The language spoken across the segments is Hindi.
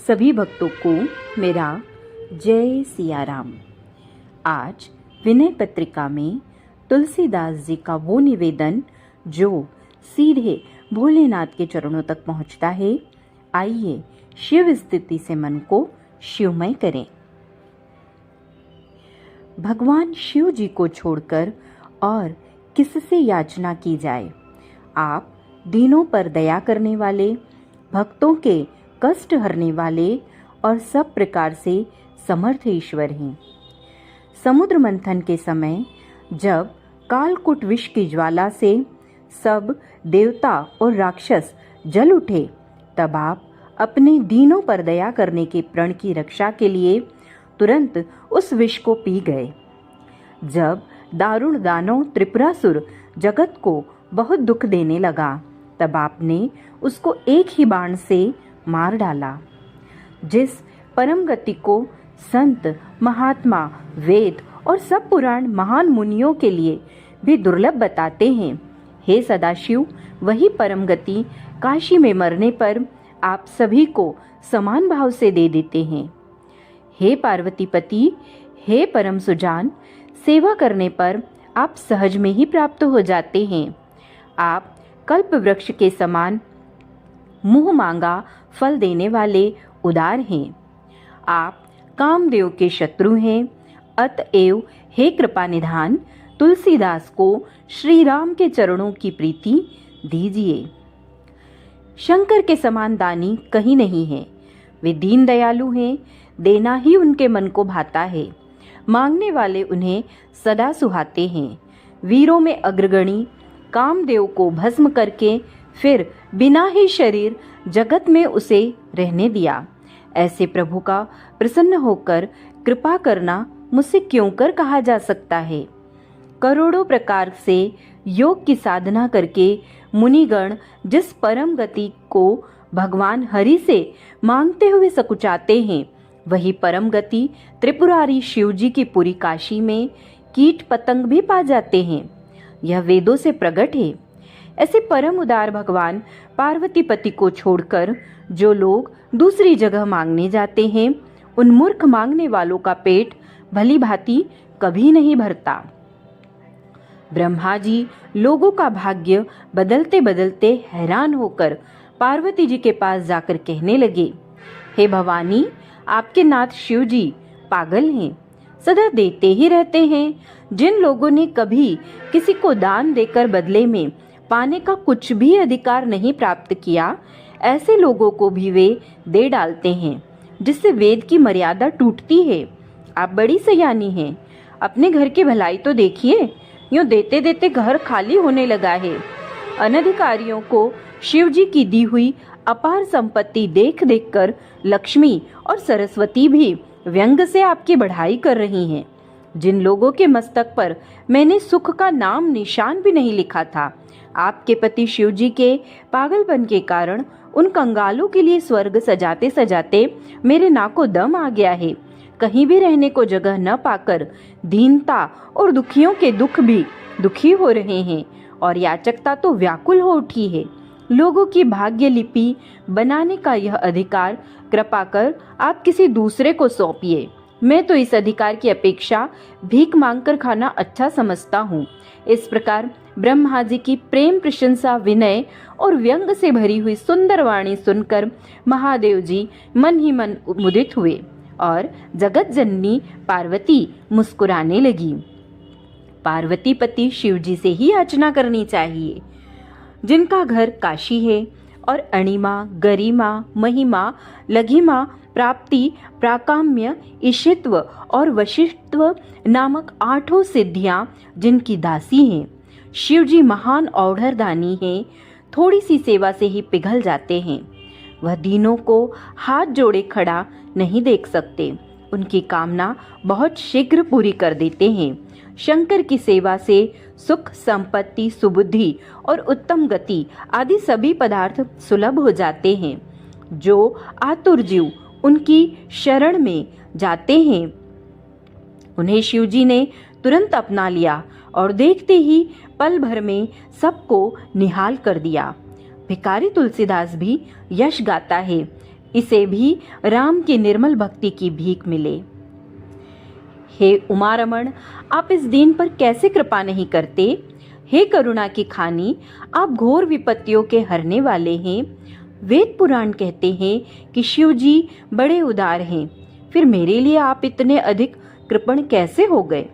सभी भक्तों को मेरा जय सिया राम। आज विनय पत्रिका में तुलसीदास जी का वो निवेदन जो सीधे भोलेनाथ के चरणों तक पहुंचता है, आइए शिव स्थिति से मन को शिवमय करें। भगवान शिव जी को छोड़कर और किससे याचना की जाए। आप दीनों पर दया करने वाले, भक्तों के कष्ट हरने वाले और सब प्रकार से समर्थ ईश्वर हैं। समुद्र मंथन के समय जब कालकूट विष की ज्वाला से सब देवता और राक्षस जल उठे, तब आप अपने दीनों पर दया करने के प्रण की रक्षा के लिए तुरंत उस विष को पी गए। जब दारुण दानव त्रिपुरासुर जगत को बहुत दुख देने लगा, तब आपने उसको एक ही बाण से मार डाला। जिस परम गति को संत, महात्मा, वेद और सब पुराण महान मुनियों के लिए भी दुर्लभ बताते हैं, हे सदाशिव, वही परम गति काशी में मरने पर आप सभी को समान भाव से दे देते हैं। हे पार्वतीपति, हे परम सुजान, सेवा करने पर आप सहज में ही प्राप्त हो जाते हैं। आप कल्प वृक्ष के समान मुंह मांगा फल देने वाले उदार हैं। आप कामदेव के शत्रु हैं। अतएव हे कृपा निधान, तुलसीदास को श्री राम के चरणों की प्रीति दीजिए। शंकर के समान दानी कहीं नहीं है। वे दीन दयालु हैं, देना ही उनके मन को भाता है। मांगने वाले उन्हें सदा सुहाते हैं। वीरों में अग्रगणी कामदेव को भस्म करके फिर बिना ही शरीर जगत में उसे रहने दिया। ऐसे प्रभु का प्रसन्न होकर कृपा करना मुझसे क्यों कर कहा जा सकता है। करोड़ों प्रकार से योग की साधना करके मुनिगण जिस परम गति को भगवान हरि से मांगते हुए सकुचाते हैं, वही परम गति त्रिपुरारी शिव जी की पूरी काशी में कीट पतंग भी पा जाते हैं। यह वेदों से प्रकट है। ऐसे परम उदार भगवान पार्वतीपति को छोड़कर जो लोग दूसरी जगह मांगने जाते हैं, उन मूर्ख मांगने वालों का पेट भली भांति कभी नहीं भरता। ब्रह्मा जी लोगों का भाग्य बदलते बदलते हैरान होकर पार्वती जी के पास जाकर कहने लगे, हे भवानी, आपके नाथ शिव जी पागल हैं, सदा देते ही रहते हैं। जिन लोगों ने कभी किसी को दान देकर बदले में पाने का कुछ भी अधिकार नहीं प्राप्त किया, ऐसे लोगों को भी वे दे डालते हैं, जिससे वेद की मर्यादा टूटती है। आप बड़ी सयानी हैं, अपने घर की भलाई तो देखिए, यूं देते देते घर खाली होने लगा है। अनधिकारियों को शिव जी की दी हुई अपार संपत्ति देख देख कर लक्ष्मी और सरस्वती भी व्यंग से आपकी बढ़ाई कर रही हैं। जिन लोगों के मस्तक पर मैंने सुख का नाम निशान भी नहीं लिखा था, आपके पति शिव जी के पागलपन के कारण उन कंगालों के लिए स्वर्ग सजाते सजाते मेरे नाको दम आ गया है। कहीं भी रहने को जगह न पाकर दीनता और दुखियों के दुख भी दुखी हो रहे हैं और याचकता तो व्याकुल हो उठी है। लोगों की भाग्य लिपि बनाने का यह अधिकार कृपा कर आप किसी दूसरे को सौंपिए। मैं तो इस अधिकार की अपेक्षा भीख मांगकर खाना अच्छा समझता हूँ। इस प्रकार ब्रह्मा जी की प्रेम प्रशंसा, विनय और व्यंग से भरी हुई सुंदर वाणी सुनकर महादेव जी मन ही मन मुदित हुए और जगत जननी पार्वती मुस्कुराने लगी। पार्वतीपति शिव जी से ही याचना करनी चाहिए, जिनका घर काशी है और अणिमा, गरिमा, महिमा, लघिमा, प्राप्ति, प्राकाम्य, ईशित्व और वशिष्ठत्व नामक 8 सिद्धियां जिनकी दासी हैं। शिव जी महान औढ़र दानी हैं, थोड़ी सी सेवा से ही पिघल जाते हैं। वह दीनों को हाथ जोड़े खड़ा नहीं देख सकते, उनकी कामना बहुत शीघ्र पूरी कर देते हैं। शंकर की सेवा से सुख, संपत्ति, सुबुद्धि और उत्तम गति आदि सभी पदार्थ सुलभ हो जाते हैं। जो आतुर जीव उनकी शरण में जाते हैं, उन्हें शिव जी ने तुरंत अपना लिया और देखते ही पल भर में सबको निहाल कर दिया। भिखारी तुलसीदास भी यश गाता है, इसे भी राम की निर्मल भक्ति की भीख मिले। हे उमारमण, आप इस दीन पर कैसे कृपा नहीं करते? हे करुणा की खानी, आप घोर विपत्तियों के हरने वाले हैं। वेद पुराण कहते हैं कि शिव जी बड़े उदार हैं, फिर मेरे लिए आप इतने अधिक कृपण कैसे हो गए?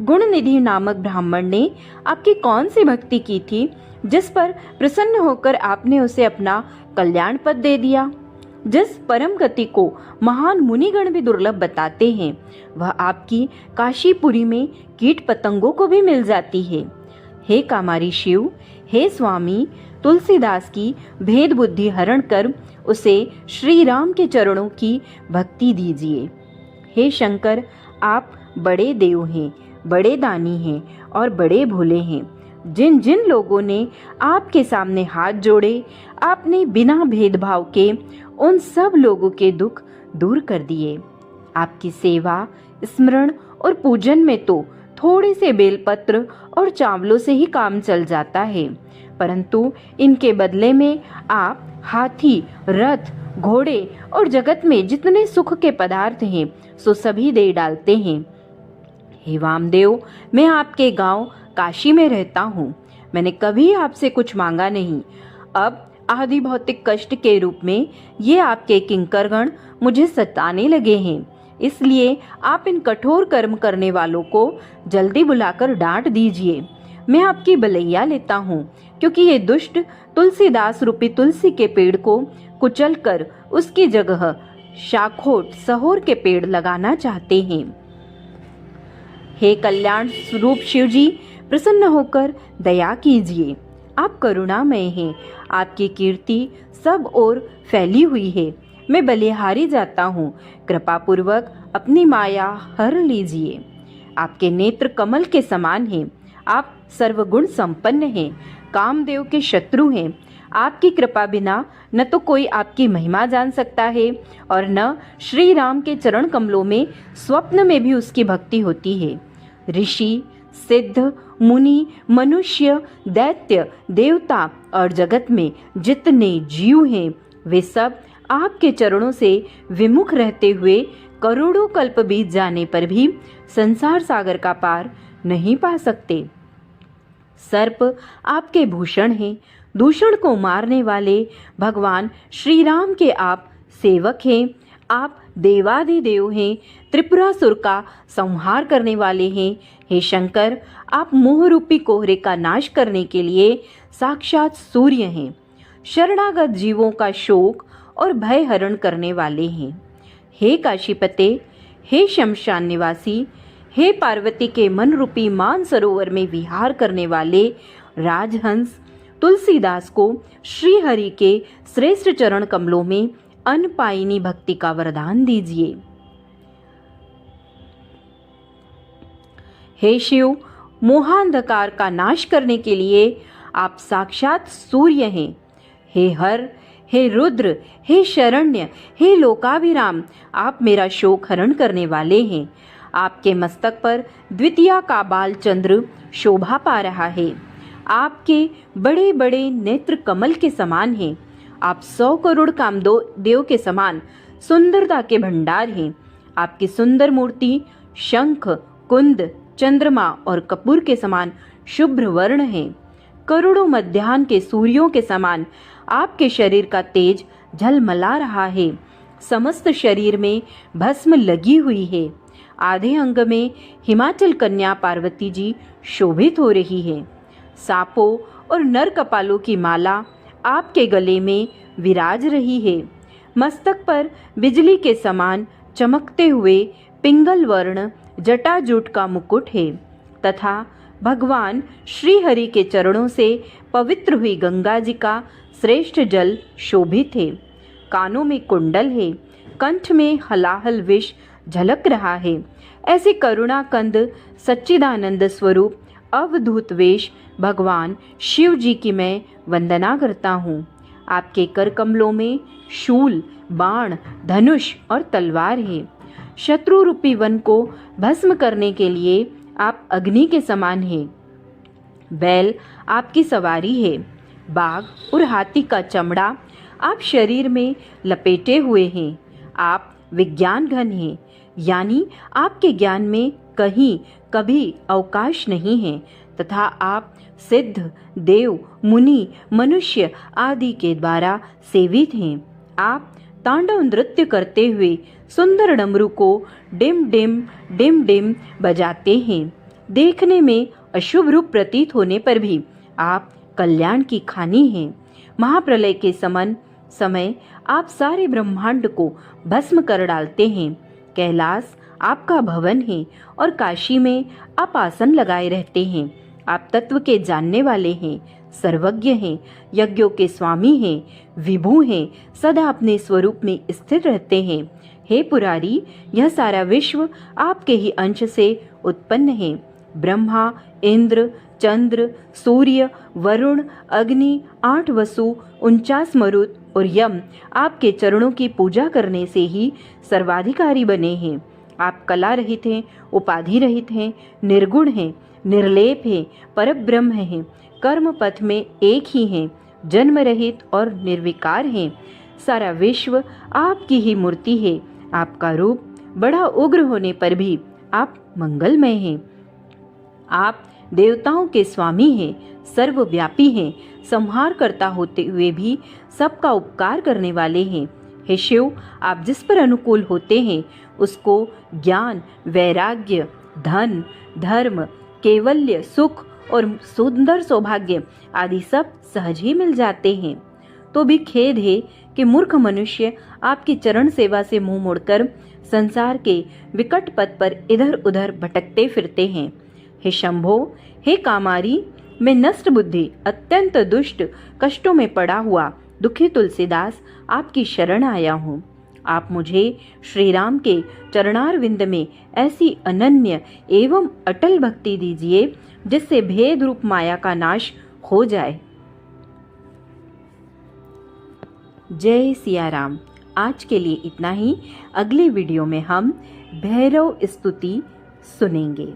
गुणनिधि नामक ब्राह्मण ने आपकी कौन सी भक्ति की थी जिस पर प्रसन्न होकर आपने उसे अपना कल्याण पद दे दिया? जिस परम गति को महान मुनिगण भी दुर्लभ बताते हैं, वह आपकी काशीपुरी में कीट पतंगों को भी मिल जाती है। हे कामारी शिव, हे स्वामी, तुलसीदास की भेद बुद्धि हरण कर उसे श्री राम के चरणों की भक्ति दीजिए। हे शंकर, आप बड़े देव हैं, बड़े दानी हैं और बड़े भोले हैं। जिन जिन लोगों ने आपके सामने हाथ जोड़े, आपने बिना भेदभाव के उन सब लोगों के दुख दूर कर दिए। आपकी सेवा, स्मरण और पूजन में तो थोड़े से बेलपत्र और चावलों से ही काम चल जाता है, परंतु इनके बदले में आप हाथी, रथ, घोड़े और जगत में जितने सुख के पदार्थ हैं सो सभी दे डालते हैं। हे वामदेव, मैं आपके गांव काशी में रहता हूँ। मैंने कभी आपसे कुछ मांगा नहीं। अब आदि भौतिक कष्ट के रूप में ये आपके किंकरगण मुझे सताने लगे हैं, इसलिए आप इन कठोर कर्म करने वालों को जल्दी बुलाकर डांट दीजिए। मैं आपकी भलैया लेता हूँ, क्योंकि ये दुष्ट तुलसीदास रूपी तुलसी के पेड़ को कुचल कर उसकी जगह शाखोट सहोर के पेड़ लगाना चाहते हैं। हे कल्याण स्वरूप शिव जी, प्रसन्न होकर दया कीजिए। आप करुणामय हैं, आपकी कीर्ति सब ओर फैली हुई है। मैं बलिहारी जाता हूँ, कृपा पूर्वक अपनी माया हर लीजिए। आपके नेत्र कमल के समान हैं, आप सर्वगुण संपन्न हैं, कामदेव के शत्रु हैं। आपकी कृपा बिना न तो कोई आपकी महिमा जान सकता है और न श्री राम के चरण कमलों में स्वप्न में भी उसकी भक्ति होती है। ऋषि, सिद्ध, मुनि, मनुष्य, दैत्य, देवता और जगत में जितने जीव हैं, वे सब आपके चरणों से विमुख रहते हुए करोड़ों कल्प बीत जाने पर भी संसार सागर का पार नहीं पा सकते। सर्प आपके भूषण हैं, दूषण को मारने वाले भगवान श्री राम के आप सेवक हैं। आप देवाधिदेव हैं, त्रिपुरासुर का संहार करने वाले हैं। हे शंकर, आप मोह रूपी कोहरे का नाश करने के लिए साक्षात सूर्य हैं। शरणागत जीवों का शोक और भय हरण करने वाले हैं। हे काशीपते, हे शमशान निवासी, हे पार्वती के मन रूपी मान सरोवर में विहार करने वाले राजहंस, तुलसीदास को श्री हरि के श्रेष्ठ चरण कमलों में अनपायिनी भक्ति का वरदान दीजिए। हे शिव, मोहांधकार का नाश करने के लिए आप साक्षात सूर्य हैं। हे हर, हे रुद्र, हे शरण्य, हे लोकाभिराम, आप मेरा शोक हरण करने वाले हैं। आपके मस्तक पर द्वितीया का बाल चंद्र शोभा पा रहा है। आपके बड़े बड़े नेत्र कमल के समान हैं। आप 100 करोड़ कामदेव के समान सुंदरता के भंडार हैं। आपकी सुंदर मूर्ति शंख, कुंद, चंद्रमा और कपूर के समान शुभ्र वर्ण है। करोड़ों मध्याह्न के सूर्यों के समान आपके शरीर का तेज झलमला रहा है। समस्त शरीर में भस्म लगी हुई है। आधे अंग में हिमाचल कन्या पार्वती जी शोभित हो रही है। सांपों और नर कपालों की माला आपके गले में विराज रही है। मस्तक पर बिजली के समान चमकते हुए पिंगल वर्ण जटाजूट का मुकुट है तथा भगवान श्री हरि के चरणों से पवित्र हुई गंगा जी का श्रेष्ठ जल शोभित है। कानों में कुंडल है, कंठ में हलाहल विष झलक रहा है। ऐसे करुणा कंद सच्चिदानंद स्वरूप अवधूत वेश भगवान शिव जी की मैं वंदना करता हूँ। आपके कर कमलों में शूल, बाण, धनुष और तलवार है। शत्रु रूपी वन को भस्म करने के लिए आप अग्नि के समान हैं। बैल आपकी सवारी है। बाघ और हाथी का चमड़ा आप शरीर में लपेटे हुए हैं। आप विज्ञान घन हैं, यानी आपके ज्ञान में कहीं कभी अवकाश नहीं है, तथा आप सिद्ध, देव, मुनि, मनुष्य आदि के द्वारा सेवित हैं। आप तांडव नृत्य करते हुए सुंदर डमरू को डिम डिम बजाते हैं। देखने में अशुभ रूप प्रतीत होने पर भी आप कल्याण की खानी हैं। महाप्रलय के समय आप सारे ब्रह्मांड को भस्म कर डालते हैं। कैलाश आपका भवन है और काशी में आप आसन लगाए रहते हैं। आप तत्व के जानने वाले हैं, सर्वज्ञ हैं, यज्ञों के स्वामी हैं, विभु हैं, सदा अपने स्वरूप में स्थिर रहते हैं। हे पुरारी, यह सारा विश्व आपके ही अंश से उत्पन्न है। ब्रह्मा, इंद्र, चंद्र, सूर्य, वरुण, अग्नि, 8 वसु, 49 मरुत और यम आपके चरणों की पूजा करने से ही सर्वाधिकारी बने हैं। आप कला रहित हैं, उपाधि रहित हैं, निर्गुण हैं, निर्लेप हैं, परब्रह्म हैं, कर्म पथ में एक ही हैं, जन्म रहित और निर्विकार हैं। सारा विश्व आपकी ही मूर्ति है। आपका रूप बड़ा उग्र होने पर भी आप मंगलमय हैं। आप देवताओं के स्वामी हैं, सर्वव्यापी हैं, संहार करता होते हुए भी सबका उपकार करने वाले हैं। हे शिव, आप जिस पर अनुकूल होते हैं उसको ज्ञान, वैराग्य, धन, धर्म, कैवल्य, सुख और सुंदर सौभाग्य आदि सब सहज ही मिल जाते हैं। तो भी खेद है कि मूर्ख मनुष्य आपकी चरण सेवा से मुंह मोड़कर संसार के विकट पथ पर इधर उधर भटकते फिरते हैं। हे शंभो, हे कामारी, मैं नष्ट बुद्धि, अत्यंत दुष्ट, कष्टों में पड़ा हुआ दुखी तुलसीदास आपकी शरण आया हूँ। आप मुझे श्री राम के चरणार विंद में ऐसी अनन्य एवं अटल भक्ति दीजिए जिससे भेद रूप माया का नाश हो जाए। जय सिया राम। आज के लिए इतना ही। अगले वीडियो में हम भैरव स्तुति सुनेंगे।